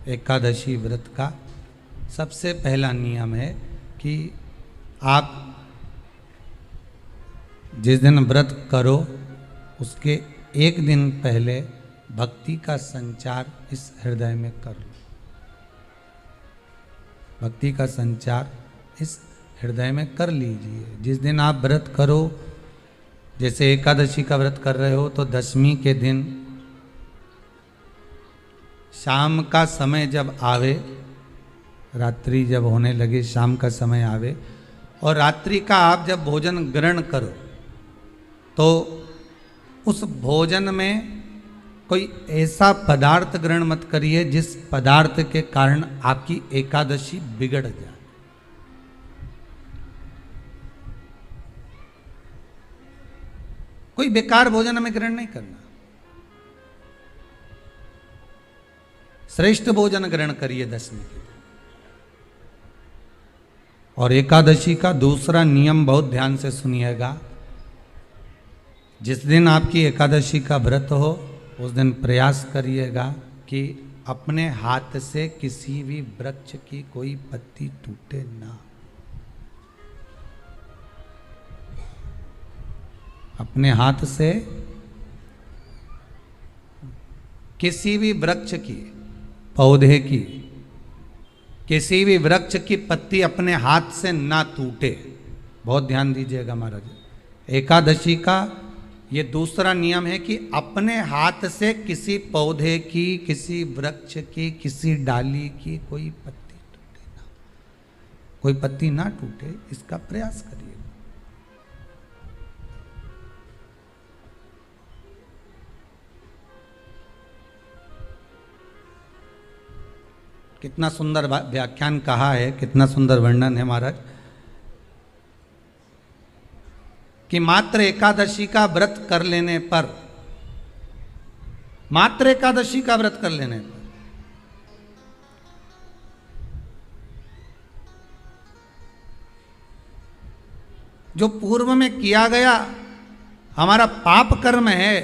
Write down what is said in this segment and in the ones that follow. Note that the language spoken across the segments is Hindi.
एकादशी व्रत का सबसे पहला नियम है कि आप जिस दिन व्रत करो उसके एक दिन पहले भक्ति का संचार इस हृदय में कर लो। भक्ति का संचार इस हृदय में कर लीजिए। जिस दिन आप व्रत करो, जैसे एकादशी का व्रत कर रहे हो तो दशमी के दिन शाम का समय जब आवे, रात्रि जब होने लगे, शाम का समय आवे और रात्रि का आप जब भोजन ग्रहण करो तो उस भोजन में कोई ऐसा पदार्थ ग्रहण मत करिए जिस पदार्थ के कारण आपकी एकादशी बिगड़ जाए। कोई बेकार भोजन हमें ग्रहण नहीं करना, श्रेष्ठ भोजन ग्रहण करिए दशमी के दिन। और एकादशी का दूसरा नियम बहुत ध्यान से सुनिएगा। जिस दिन आपकी एकादशी का व्रत हो उस दिन प्रयास करिएगा कि अपने हाथ से किसी भी वृक्ष की कोई पत्ती टूटे ना। अपने हाथ से किसी भी वृक्ष की, पौधे की, किसी भी वृक्ष की पत्ती अपने हाथ से ना टूटे। बहुत ध्यान दीजिएगा महाराज। एकादशी का ये दूसरा नियम है कि अपने हाथ से किसी पौधे की, किसी वृक्ष की, किसी डाली की कोई पत्ती टूटे ना, कोई पत्ती ना टूटे, इसका प्रयास करिए। कितना सुंदर व्याख्यान कहा है, कितना सुंदर वर्णन है महाराज कि मात्र एकादशी का व्रत कर लेने पर, मात्र एकादशी का व्रत कर लेने पर जो पूर्व में किया गया हमारा पाप कर्म है,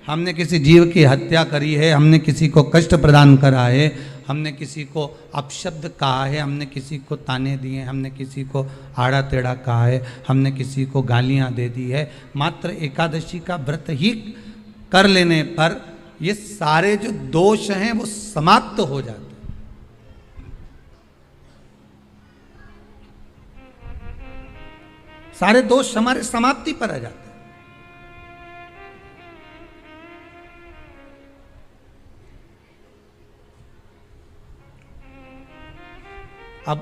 हमने किसी जीव की हत्या करी है, हमने किसी को कष्ट प्रदान करा है, हमने किसी को अपशब्द कहा है, हमने किसी को ताने दिए, हमने किसी को आड़ा टेढ़ा कहा है, हमने किसी को गालियां दे दी है, मात्र एकादशी का व्रत ही कर लेने पर ये सारे जो दोष हैं वो समाप्त हो जाते हैं। सारे दोष हमारे समाप्ति पर आ जाते हैं। अब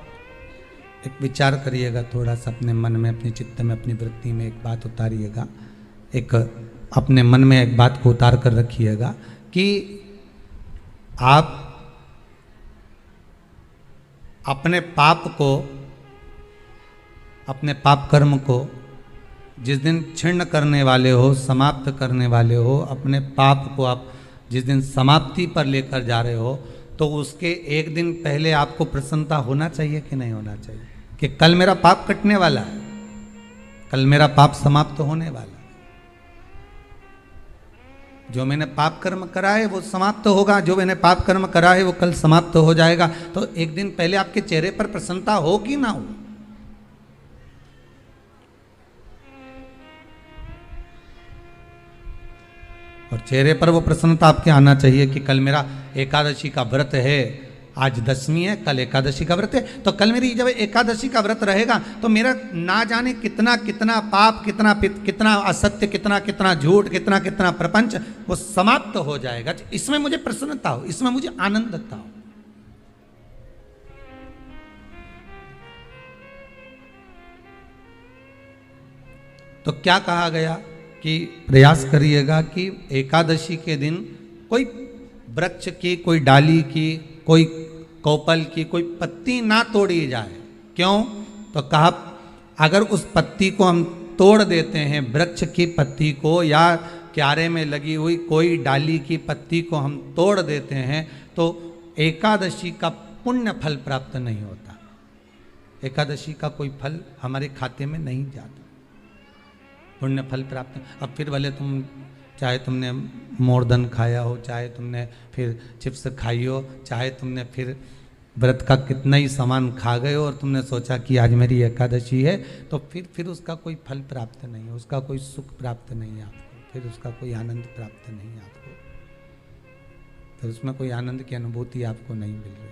एक विचार करिएगा थोड़ा सा अपने मन में, अपने चित्त में, अपनी वृत्ति में एक बात उतारिएगा। एक अपने मन में एक बात को उतार कर रखिएगा कि आप अपने पाप को, अपने पाप कर्म को जिस दिन क्षीण करने वाले हो, समाप्त करने वाले हो, अपने पाप को आप जिस दिन समाप्ति पर लेकर जा रहे हो तो उसके एक दिन पहले आपको प्रसन्नता होना चाहिए कि नहीं होना चाहिए कि कल मेरा पाप कटने वाला है, कल मेरा पाप समाप्त होने वाला है। जो मैंने पाप कर्म करा है वो समाप्त होगा, जो मैंने पाप कर्म करा है वो कल समाप्त हो जाएगा। तो एक दिन पहले आपके चेहरे पर प्रसन्नता हो कि ना हो। और चेहरे पर वो प्रसन्नता आपके आना चाहिए कि कल मेरा एकादशी का व्रत है, आज दशमी है, कल एकादशी का व्रत है, तो कल मेरी जब एकादशी का व्रत रहेगा तो मेरा ना जाने कितना कितना पाप, कितना असत्य, कितना झूठ, कितना प्रपंच वो समाप्त हो जाएगा। इसमें मुझे प्रसन्नता हो, इसमें मुझे आनंदता हो। तो क्या कहा गया कि प्रयास करिएगा कि एकादशी के दिन कोई वृक्ष की, कोई डाली की, कोई कोपल की कोई पत्ती ना तोड़ी जाए। क्यों? तो कहा अगर उस पत्ती को हम तोड़ देते हैं, वृक्ष की पत्ती को या क्यारे में लगी हुई कोई डाली की पत्ती को हम तोड़ देते हैं तो एकादशी का पुण्य फल प्राप्त नहीं होता, एकादशी का कोई फल हमारे खाते में नहीं जाता, पुण्य फल प्राप्त। अब फिर भले तुम चाहे तुमने मोरधन खाया हो, चाहे तुमने फिर चिप्स खाई हो, चाहे तुमने फिर व्रत का कितना ही सामान खा गए हो और तुमने सोचा कि आज मेरी एकादशी है, तो फिर उसका कोई फल प्राप्त नहीं है, उसका कोई सुख प्राप्त नहीं है आपको, फिर उसका कोई आनंद प्राप्त नहीं है आपको, फिर उसमें कोई आनंद की अनुभूति आपको नहीं मिल रही।